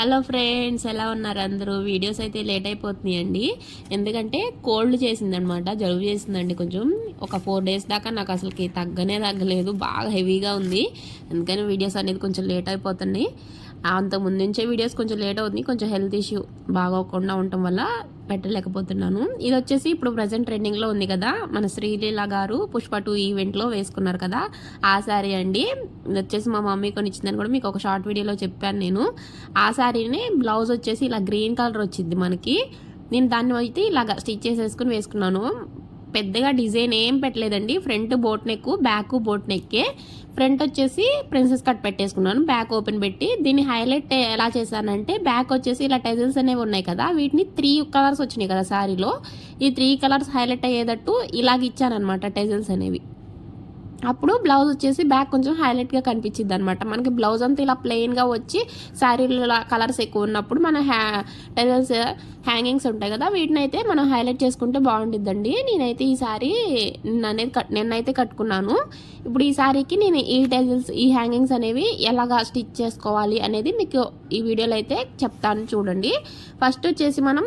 Hello friends, ఎలా ఉన్నారు అందరూ? వీడియోస్ అయితే లేట్ అయిపోతున్నాయండి. ఎందుకంటే కోల్డ్ చేసిందనమాట, జలుబు చేసిందండి. కొంచెం ఒక 4 days దాకా నాకు అసలుకి తగ్గలేదు, బాగా హెవీగా ఉంది. అందుకని వీడియోస్ అనేది కొంచెం లేట్ అయిపోతున్నాయి. అంత ముందు నుంచే వీడియోస్ కొంచెం లేట్ అవుతుంది. కొంచెం హెల్త్ ఇష్యూ బాగోకుండా ఉండటం వల్ల పెట్టలేకపోతున్నాను. ఇది వచ్చేసి ఇప్పుడు ప్రజెంట్ ట్రెండింగ్లో ఉంది కదా, మన శ్రీలీల గారు పుష్ప 2 ఈవెంట్లో వేసుకున్నారు కదా, ఆ శారీ అండి. ఇది వచ్చేసి మా మమ్మీ కొని ఇచ్చిందని కూడా మీకు ఒక షార్ట్ వీడియోలో చెప్పాను నేను. ఆ శారీని బ్లౌజ్ వచ్చేసి ఇలా గ్రీన్ కలర్ వచ్చింది మనకి. నేను దాన్ని అయితే ఇలాగ స్టిచ్ చేసేసుకుని వేసుకున్నాను. పెద్దగా డిజైన్ ఏం పెట్టలేదండి. Front boat neck, back boat నెక్కే. ఫ్రంట్ వచ్చేసి ప్రిన్సెస్ కట్ పెట్టేసుకున్నాను, బ్యాక్ ఓపెన్ పెట్టి. దీన్ని హైలైట్ ఎలా చేశానంటే, బ్యాక్ వచ్చేసి ఇలా టెజల్స్ అనేవి ఉన్నాయి కదా, వీటిని 3 కలర్స్ వచ్చినాయి కదా శారీలో. ఈ 3 కలర్స్ హైలైట్ అయ్యేటట్టు ఇలాగ ఇచ్చానమాట టెజల్స్ అనేవి. అప్పుడు బ్లౌజ్ వచ్చేసి బ్యాక్ కొంచెం హైలైట్గా కనిపించింది అనమాట. మనకి బ్లౌజ్ అంతా ఇలా ప్లెయిన్గా వచ్చి శారీలో కలర్స్ ఎక్కువ ఉన్నప్పుడు మన టెజల్స్ హ్యాంగింగ్స్ ఉంటాయి కదా, వీటిని అయితే మనం హైలైట్ చేసుకుంటే బాగుంటుందండి. నేనైతే ఈ శారీ నిన్నైతే కట్టుకున్నాను. ఇప్పుడు ఈ శారీకి నేను ఈ టెజల్స్, ఈ హ్యాంగింగ్స్ అనేవి ఎలాగా స్టిచ్ చేసుకోవాలి అనేది మీకు ఈ వీడియోలో అయితే చెప్తాను, చూడండి. ఫస్ట్ వచ్చేసి మనం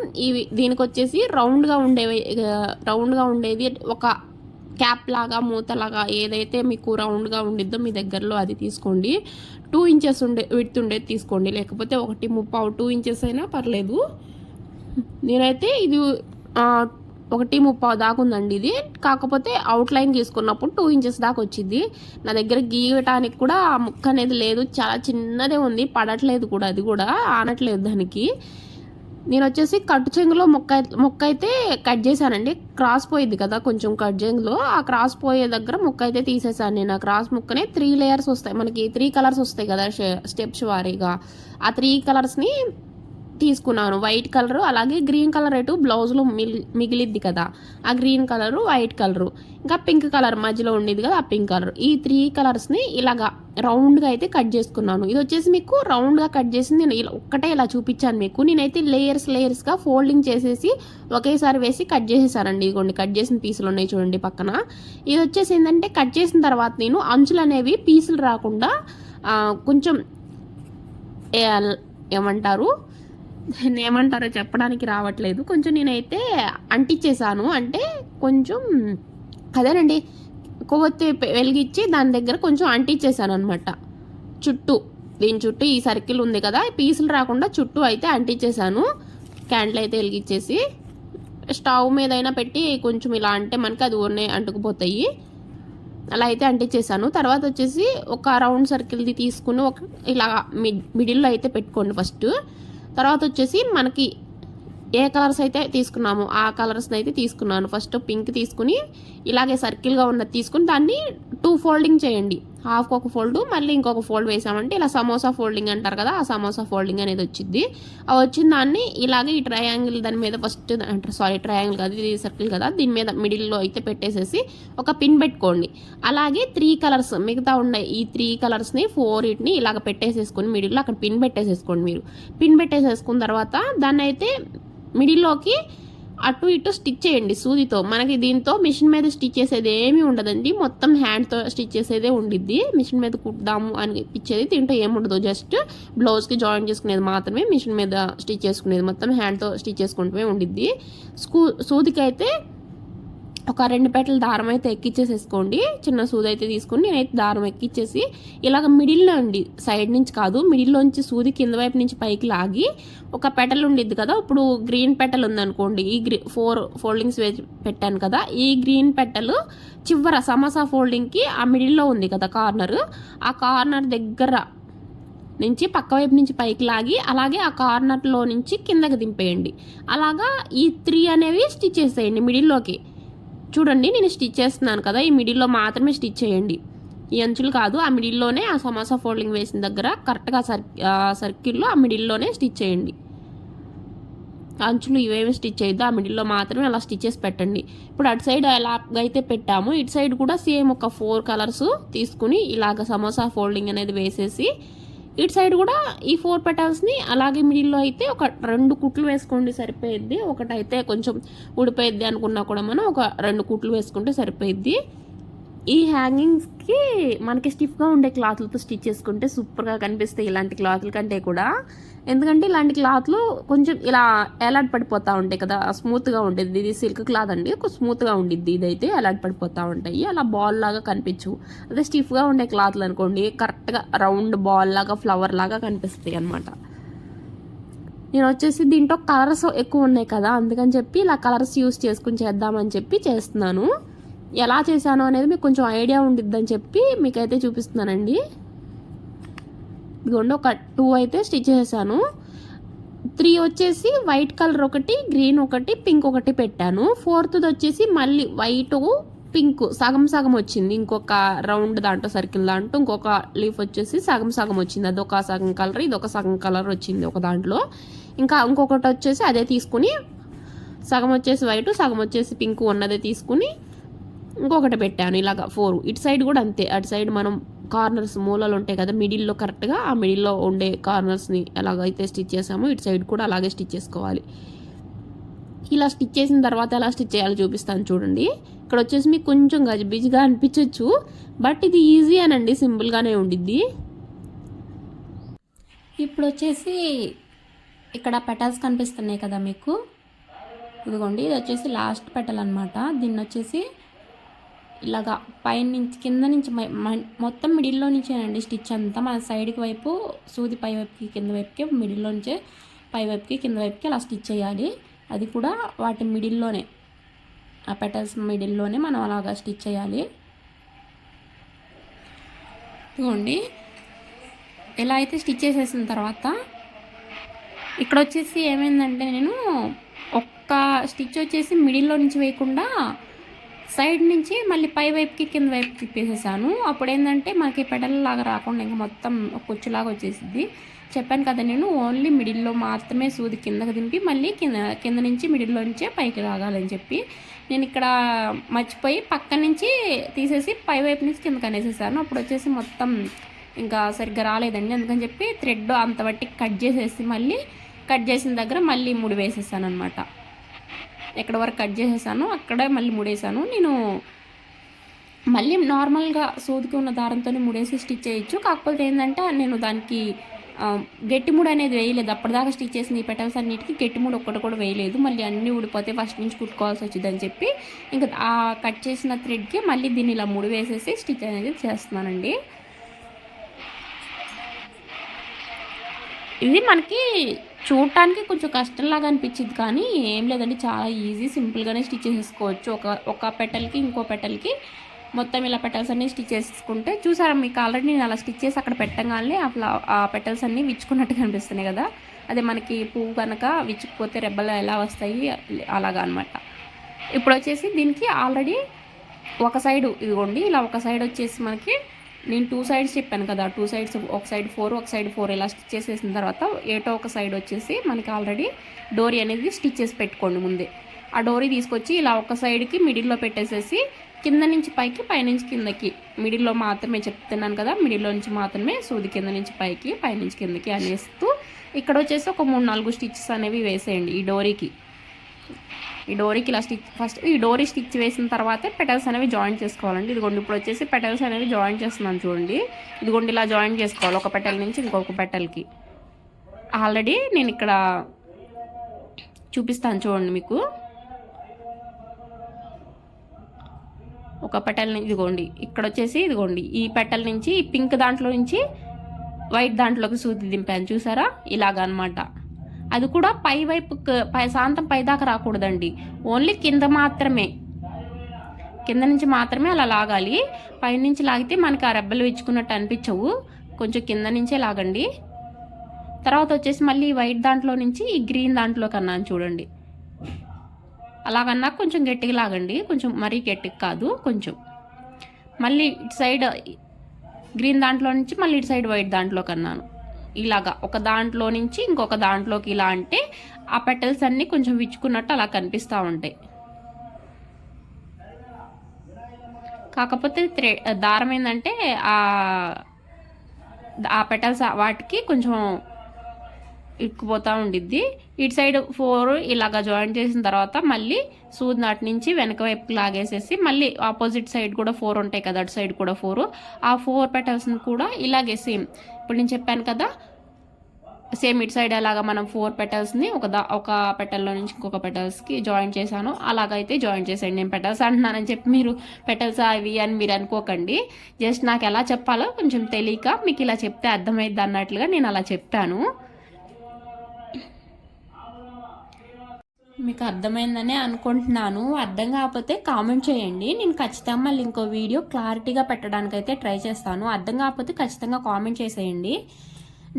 దీనికి వచ్చేసి రౌండ్గా ఉండేది ఒక క్యాప్ లాగా, మూతలాగా ఏదైతే మీకు రౌండ్గా ఉండిద్దో మీ దగ్గరలో అది తీసుకోండి. 2 inches విడ్త్ ఉండేది తీసుకోండి, లేకపోతే 1.35 2 inches అయినా పర్లేదు. నేనైతే ఇది 1.35 దాకా ఉందండి ఇది. కాకపోతే అవుట్లైన్ తీసుకున్నప్పుడు 2 inches దాకా వచ్చింది. నా దగ్గర గీయటానికి కూడా ఆ ముక్క అనేది లేదు, చాలా చిన్నదే ఉంది, పడట్లేదు కూడా, అది కూడా ఆనట్లేదు దానికి. నేను వచ్చేసి కట్టు చెంగులో మొక్క అయితే కట్ చేశానండి. క్రాస్ పోయిద్ది కదా కొంచెం కట్ చెంగులో, ఆ క్రాస్ పోయే దగ్గర మొక్క అయితే తీసేసాను నేను. ఆ క్రాస్ ముక్కనే 3 layers వస్తాయి మనకి, 3 colours వస్తాయి కదా స్టెప్స్ వారీగా. ఆ 3 colorsని తీసుకున్నాను. వైట్ కలరు, అలాగే గ్రీన్ కలర్ ఎటు బ్లౌజ్లో మిగిలిద్ది కదా, ఆ గ్రీన్ కలరు, వైట్ కలరు, ఇంకా పింక్ కలర్ మధ్యలో ఉండేది కదా ఆ పింక్ కలర్. ఈ 3 colorsని ఇలాగా రౌండ్గా అయితే కట్ చేసుకున్నాను. ఇది వచ్చేసి మీకు రౌండ్గా కట్ చేసింది నేను ఒక్కటే ఇలా చూపించాను మీకు. నేనైతే లేయర్స్గా ఫోల్డింగ్ చేసేసి ఒకేసారి వేసి కట్ చేసేసానండి. ఇదిగోండి కట్ చేసిన పీసులు ఉన్నాయి చూడండి పక్కన. ఇది వచ్చేసి ఏంటంటే, కట్ చేసిన తర్వాత నేను అంచులు అనేవి పీసులు రాకుండా కొంచెం ఏమంటారో చెప్పడానికి రావట్లేదు, కొంచెం నేనైతే అంటించేసాను. అంటే కొంచెం అదేనండి, కొవ్వొత్తి వెలిగించి దాని దగ్గర కొంచెం అంటించేసాను అనమాట చుట్టూ. దీని చుట్టూ ఈ సర్కిల్ ఉంది కదా, పీసులు రాకుండా చుట్టూ అయితే అంటించేసాను. క్యాండిల్ అయితే వెలిగించేసి స్టవ్ మీద అయినా పెట్టి కొంచెం ఇలా అంటే మనకి అది ఓనే అంటుకుపోతాయి. అలా అయితే అంటించేసాను. తర్వాత వచ్చేసి ఒక రౌండ్ సర్కిల్ది తీసుకుని ఇలా మిడిల్లో అయితే పెట్టుకోండి ఫస్ట్. తర్వాత వచ్చేసి మనకి ఏ కలర్స్ అయితే తీసుకున్నామో ఆ కలర్స్ని అయితే తీసుకున్నాను. ఫస్ట్ పింక్ తీసుకుని ఇలాగే సర్కిల్గా ఉన్నది తీసుకుని దాన్ని 2 folding చేయండి. హాఫ్కి ఒక ఫోల్డ్, మళ్ళీ ఇంకొక ఫోల్డ్ వేసామంటే ఇలా సమోసా ఫోల్డింగ్ అంటారు కదా, ఆ సమోసా ఫోల్డింగ్ అనేది వచ్చింది. ఆ వచ్చిన దాన్ని ఇలాగే ఈ ట్రయాంగిల్ దాని మీద ఫస్ట్, ట్రయాంగిల్ కాదు ఇది సర్కిల్ కదా, దీని మీద మిడిల్లో అయితే పెట్టేసేసి ఒక పిన్ పెట్టుకోండి. అలాగే 3 colours మిగతా ఉన్నాయి, ఈ 3 colorsని 4 వీటిని ఇలాగ పెట్టేసేసుకొని మిడిల్లో అక్కడ పిన్ పెట్టేసేసుకోండి. మీరు పిన్ పెట్టేసేసుకున్న తర్వాత దాన్ని అయితే మిడిల్లోకి అటు ఇటు స్టిచ్ చేయండి సూదితో. మనకి దీంతో మిషన్ మీద స్టిచ్ చేసేది ఏమీ ఉండదండి, మొత్తం హ్యాండ్తో స్టిచ్ చేసేదే ఉండిద్ది. మిషన్ మీద కుడదాము అనిపించేది దీంట్లో ఏముండదు, జస్ట్ బ్లౌజ్కి జాయిన్ చేసుకునేది మాత్రమే, మిషన్ మీద స్టిచ్ చేసుకునేది మొత్తం హ్యాండ్తో స్టిచ్ చేసుకుంటూనే ఉండిద్ది. సూదికి అయితే ఒక 2 petals దారం అయితే ఎక్కిచ్చేసేసుకోండి. చిన్న సూది అయితే తీసుకుని నేనైతే దారం ఎక్కిచ్చేసి ఇలాగ మిడిల్లో అండి, సైడ్ నుంచి కాదు, మిడిల్లోంచి సూది కింద వైపు నుంచి పైకి లాగి ఒక పెటల్ ఉండిద్ది కదా, ఇప్పుడు గ్రీన్ పెటల్ ఉందనుకోండి, ఈ 4 foldings పెట్టాను కదా, ఈ గ్రీన్ పెటల్ చివర సమోసా ఫోల్డింగ్కి ఆ మిడిల్లో ఉంది కదా కార్నర్, ఆ కార్నర్ దగ్గర నుంచి పక్క వైపు నుంచి పైకి లాగి అలాగే ఆ కార్నర్లో నుంచి కిందకి దింపేయండి. అలాగా ఈ 3 అనేవి స్టిచ్ చేసేయండి మిడిల్లోకి. చూడండి నేను స్టిచ్ చేస్తున్నాను కదా, ఈ మిడిల్లో మాత్రమే స్టిచ్ చేయండి, ఈ అంచులు కాదు. ఆ మిడిల్లోనే ఆ సమోసా ఫోల్డింగ్ వేసిన దగ్గర కరెక్ట్గా సర్కిల్లో ఆ మిడిల్లోనే స్టిచ్ చేయండి. అంచులు ఇవేమి స్టిచ్ చేయొద్దు, ఆ మిడిల్లో మాత్రమే అలా స్టిచ్ చేసి పెట్టండి. ఇప్పుడు అటు సైడ్ ఎలాగైతే పెట్టాము, ఇటు సైడ్ కూడా సేమ్ ఒక 4 colours తీసుకుని ఇలాగ సమోసా ఫోల్డింగ్ అనేది వేసేసి ఇటు సైడ్ కూడా ఈ 4 petals అలాగే మిడిల్లో అయితే ఒక 2 కుట్లు వేసుకోండి సరిపోయిద్ది. ఒకటైతే కొంచెం ఊడిపోయిద్ది అనుకున్నా కూడా మనం ఒక 2 కుట్లు వేసుకుంటే సరిపోయిద్ది. ఈ హ్యాంగింగ్స్కి మనకి స్టిఫ్గా ఉండే క్లాత్లతో స్టిచ్ చేసుకుంటే సూపర్గా కనిపిస్తాయి ఇలాంటి క్లాత్ల కంటే కూడా. ఎందుకంటే ఇలాంటి క్లాత్లు కొంచెం ఇలా ఎలాడ్ పడిపోతూ ఉంటాయి కదా, స్మూత్గా ఉండేది. ఇది సిల్క్ క్లాత్ అండి, ఒక స్మూత్గా ఉండిద్ది. ఇదైతే ఎలాడ్ పడిపోతూ ఉంటాయి, అలా బాల్ లాగా కనిపించవు. అదే స్టిఫ్గా ఉండే క్లాత్లు అనుకోండి కరెక్ట్గా రౌండ్ బాల్ లాగా ఫ్లవర్ లాగా కనిపిస్తాయి అనమాట. నేను వచ్చేసి దీంట్లో కలర్స్ ఎక్కువ ఉన్నాయి కదా, అందుకని చెప్పి ఇలా కలర్స్ యూస్ చేసుకుని చేద్దామని చెప్పి చేస్తున్నాను. ఎలా చేశాను అనేది మీకు కొంచెం ఐడియా ఉండిద్దని చెప్పి మీకైతే చూపిస్తున్నానండి. ఇదిగోండి ఒక 2 అయితే స్టిచ్ చేశాను. 3 వచ్చేసి వైట్ కలర్ ఒకటి, గ్రీన్ ఒకటి, పింక్ ఒకటి పెట్టాను. 4th వచ్చేసి మళ్ళీ వైట్ పింక్ సగం సగం వచ్చింది. ఇంకొక రౌండ్ దాంట్లో సర్కిల్ దాంట్లో ఇంకొక లీఫ్ వచ్చేసి సగం సగం వచ్చింది. అదొక సగం కలర్, ఇదొక సగం కలర్ వచ్చింది ఒక దాంట్లో. ఇంకా ఇంకొకటి వచ్చేసి అదే తీసుకుని సగం వచ్చేసి వైట్, సగం వచ్చేసి పింక్ ఉన్నదే తీసుకుని ఇంకొకటి పెట్టాను. ఇలాగా 4. ఇటు సైడ్ కూడా అంతే. అటు సైడ్ మనం కార్నర్స్ మూలలు ఉంటాయి కదా మిడిల్లో, కరెక్ట్గా ఆ మిడిల్లో ఉండే కార్నర్స్ని ఎలాగైతే స్టిచ్ చేసామో ఇటు సైడ్ కూడా అలాగే స్టిచ్ చేసుకోవాలి. ఇలా స్టిచ్ చేసిన తర్వాత ఎలా స్టిచ్ చేయాలో చూపిస్తాను చూడండి. ఇక్కడ వచ్చేసి మీకు కొంచెం గజిబిజిగా అనిపించవచ్చు, బట్ ఇది ఈజీ అనండి, సింపుల్గానే ఉండిద్ది. ఇప్పుడు వచ్చేసి ఇక్కడ పెటల్స్ కనిపిస్తున్నాయి కదా మీకు, ఇదిగోండి ఇది వచ్చేసి లాస్ట్ పెటల్ అనమాట. దీన్ని వచ్చేసి ఇలాగా పైన నుంచి కింద నుంచి మొత్తం మిడిల్లో నుంచేనండి స్టిచ్ అంతా. మన సైడ్కి వైపు సూది పై వైపుకి కింద వైపుకి, మిడిల్లో నుంచే పై వైపుకి కింద వైపుకి అలా స్టిచ్ చేయాలి. అది కూడా వాటి మిడిల్లోనే, ఆ పెటల్స్ మిడిల్లోనే మనం అలాగా స్టిచ్ చేయాలి. ఇదిగోండి ఎలా అయితే స్టిచ్ చేసేసిన తర్వాత ఇక్కడ వచ్చేసి ఏమైందంటే నేను ఒక్క స్టిచ్ వచ్చేసి మిడిల్లో నుంచి వేయకుండా సైడ్ నుంచి మళ్ళీ పై వైపుకి కింద వైపుకి తిప్పేసేసాను. అప్పుడు ఏంటంటే మనకి పెడల్ లాగా రాకుండా ఇంకా మొత్తం కుచ్చులాగా వచ్చేసింది. చెప్పాను కదా నేను ఓన్లీ మిడిల్లో మాత్రమే సూది కిందకి దింపి మళ్ళీ కింద నుంచి మిడిల్లో నుంచే పైకి రాగాలని చెప్పి నేను ఇక్కడ మర్చిపోయి పక్క నుంచి తీసేసి పై వైపు నుంచి కిందకి అనేసేసాను. అప్పుడు వచ్చేసి మొత్తం ఇంకా సరిగ్గా రాలేదండి. అందుకని చెప్పి థ్రెడ్ అంత బట్టి కట్ చేసేసి మళ్ళీ కట్ చేసిన దగ్గర మళ్ళీ ముడి వేసేసాను అనమాట. ఎక్కడ వరకు కట్ చేసేసాను అక్కడే మళ్ళీ ముడేసాను. నేను మళ్ళీ నార్మల్గా సూదికి ఉన్న దారంతో ముడేసి స్టిచ్ చేయొచ్చు. కాకపోతే ఏంటంటే నేను దానికి గట్టి ముడి అనేది వేయలేదు. అప్పటిదాకా స్టిచ్ చేసిన ఈ పెటల్స్ అన్నిటికీ గట్టి ముడి ఒక్కటి కూడా వేయలేదు. మళ్ళీ అన్నీ ఊడిపోతే ఫస్ట్ నుంచి కుట్టుకోవాల్సి వచ్చిందని చెప్పి ఇంకా ఆ కట్ చేసిన థ్రెడ్కి మళ్ళీ దీన్ని ఇలా ముడి వేసేసి స్టిచ్ అనేది చేస్తున్నానండి. ఇది మనకి చూడటానికి కొంచెం కష్టంలాగా అనిపించింది, కానీ ఏం లేదండి, చాలా ఈజీ, సింపుల్గానే స్టిచ్ చేసేసుకోవచ్చు. ఒక పెటల్కి ఇంకో పెటల్కి మొత్తం ఇలా పెటల్స్ అన్నీ స్టిచ్ చేసుకుంటే చూసారా మీకు ఆల్రెడీ నేను అలా స్టిచ్ చేసి అక్కడ పెట్టగానే అట్లా ఆ పెటల్స్ అన్నీ విచ్చుకున్నట్టు కనిపిస్తున్నాయి కదా. అదే మనకి పువ్వు కనుక విచ్చుకుపోతే రెబ్బలు ఎలా వస్తాయి అలాగా అనమాట. ఇప్పుడు వచ్చేసి దీనికి ఆల్రెడీ ఒక సైడు ఇదిగోండి ఇలా ఒక సైడ్ వచ్చేసి మనకి నేను 2 సైడ్స్ చెప్పాను కదా, 2 సైడ్స్ ఒక సైడ్ 4 ఒక సైడ్ 4 ఇలా స్టిచ్ చేసేసిన తర్వాత ఏటో ఒక సైడ్ వచ్చేసి మనకి ఆల్రెడీ డోరీ అనేది స్టిచ్ చేసి పెట్టుకోండి ముందే. ఆ డోరీ తీసుకొచ్చి ఇలా ఒక సైడ్కి మిడిల్లో పెట్టేసేసి కింద నుంచి పైకి పైనుంచి కిందకి మిడిల్లో మాత్రమే చెప్తున్నాను కదా, మిడిల్లో నుంచి మాత్రమే సూది కింద నుంచి పైకి పైనుంచి కిందకి అనేస్తూ ఇక్కడ వచ్చేసి ఒక 3-4 స్టిచ్చెస్ అనేవి వేసేయండి ఈ డోరీకి. ఈ డోరీకి ఇలా స్టిచ్ ఫస్ట్ ఈ డోరీ స్టిచ్ వేసిన తర్వాతే పెటల్స్ అనేవి జాయిన్ చేసుకోవాలండి. ఇదిగోండి ఇప్పుడు వచ్చేసి పెటల్స్ అనేవి జాయిన్ చేస్తున్నాను చూడండి. ఇదిగోండి ఇలా జాయిన్ చేసుకోవాలి ఒక పెటల్ నుంచి ఇంకొక పెటల్కి. ఆల్రెడీ నేను ఇక్కడ చూపిస్తాను చూడండి మీకు. ఒక పెటల్ నుంచి ఇదిగోండి ఇక్కడ వచ్చేసి ఇదిగోండి ఈ పెటల్ నుంచి ఈ పింక్ దాంట్లో నుంచి వైట్ దాంట్లోకి సూది దింపాను చూసారా, ఇలాగ అనమాట. అది కూడా పై వైపు శాంతం పైదాకా రాకూడదండి, ఓన్లీ కింద మాత్రమే, కింద నుంచి మాత్రమే అలా లాగాలి. పైనుంచి లాగితే మనకి ఆ రెబ్బలు విచ్చుకున్నట్టు అనిపించవు, కొంచెం కింద నుంచే లాగండి. తర్వాత వచ్చేసి మళ్ళీ వైట్ దాంట్లో నుంచి ఈ గ్రీన్ దాంట్లోకి అన్నాను చూడండి, అలాగన్నా కొంచెం గట్టిగా లాగండి, కొంచెం మరీ గట్టిగా కాదు కొంచెం. మళ్ళీ ఇటు సైడ్ గ్రీన్ దాంట్లో నుంచి మళ్ళీ ఇటు సైడ్ వైట్ దాంట్లోకి అన్నాను. ఇలాగా ఒక దాంట్లో నుంచి ఇంకొక దాంట్లోకి ఇలా అంటే ఆ పెటల్స్ అన్నీ కొంచెం విచ్చుకున్నట్టు అలా కనిపిస్తూ ఉంటాయి. కాకపోతే దారం ఏంటంటే ఆ పెటల్స్ వాటికి కొంచెం ఇక్కుపోతూ ఉండిద్ది. ఇటు సైడ్ 4 ఇలాగ జాయిన్ చేసిన తర్వాత మళ్ళీ సూది నాటి నుంచి వెనక వైపుకి లాగేసేసి మళ్ళీ ఆపోజిట్ సైడ్ కూడా 4 ఉంటాయి కదా, అటు సైడ్ కూడా 4, ఆ 4 పెటల్స్ని కూడా ఇలాగే సేమ్ ఇప్పుడు నేను చెప్పాను కదా, సేమ్ ఇటు సైడ్ అలాగా మనం 4 పెటల్స్ని ఒక పెటల్లో నుంచి ఇంకొక పెటల్స్కి జాయిన్ చేశాను. అలాగైతే జాయిన్ చేసేయండి. నేను పెటల్స్ అంటున్నానని చెప్పి మీరు పెటల్స్ అవి అని మీరు అనుకోకండి. జస్ట్ నాకు ఎలా చెప్పాలో కొంచెం తెలియక మీకు ఇలా చెప్తే అర్థమైద్ది అన్నట్లుగా నేను అలా చెప్పాను. మీకు అర్థమైందనే అనుకుంటున్నాను. అర్థం కాకపోతే కామెంట్ చేయండి. నేను ఖచ్చితంగా మళ్ళీ ఇంకో వీడియో క్లారిటీగా పెట్టడానికైతే ట్రై చేస్తాను. అర్థం కాకపోతే ఖచ్చితంగా కామెంట్ చేసేయండి.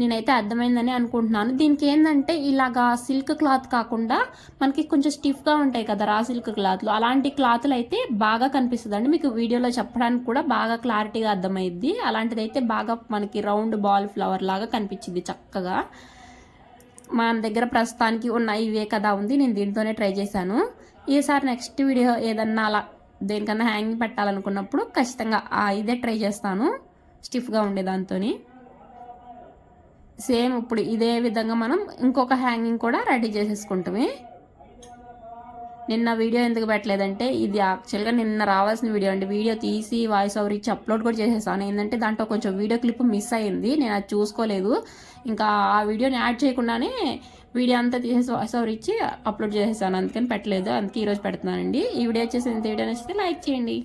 నేనైతే అర్థమైందని అనుకుంటున్నాను. దీనికి ఏంటంటే ఇలాగా సిల్క్ క్లాత్ కాకుండా మనకి కొంచెం స్టిఫ్గా ఉంటాయి కదా రా సిల్క్ క్లాత్లు, అలాంటి క్లాత్లు అయితే బాగా కనిపిస్తుందండి. మీకు వీడియోలో చెప్పడానికి కూడా బాగా క్లారిటీగా అర్థమైద్ది. అలాంటిదైతే బాగా మనకి రౌండ్ బాల్ ఫ్లవర్ లాగా కనిపించింది చక్కగా. మన దగ్గర ప్రస్తుతానికి ఉన్న ఇవే కదా ఉంది, నేను దీంతోనే ట్రై చేశాను. ఈసారి నెక్స్ట్ వీడియో ఏదన్నా అలా దేనికన్నా హ్యాంగింగ్ పెట్టాలనుకున్నప్పుడు ఖచ్చితంగా ఇదే ట్రై చేస్తాను, స్టిఫ్గా ఉండేదాంతో. సేమ్ ఇప్పుడు ఇదే విధంగా మనం ఇంకొక హ్యాంగింగ్ కూడా రెడీ చేసేసుకుంటామే. నిన్న వీడియో ఎందుకు పెట్టలేదంటే ఇది యాక్చువల్గా నిన్న రావాల్సిన వీడియో అండి. వీడియో తీసి వాయిస్ ఓవర్ ఇచ్చి అప్లోడ్ కూడా చేసేసాను. ఏంటంటే దాంట్లో కొంచెం వీడియో క్లిప్ మిస్ అయ్యింది, నేను అది చూసుకోలేదు. ఇంకా ఆ వీడియోని యాడ్ చేయకుండానే వీడియో అంతా తీసేసి వాయిస్ ఓవర్ ఇచ్చి అప్లోడ్ చేసేసాను, అందుకని పెట్టలేదు. అందుకే ఈరోజు పెడుతున్నానండి. ఈ వీడియో వచ్చేసి ఇంత వీడియో నచ్చితే లైక్ చేయండి.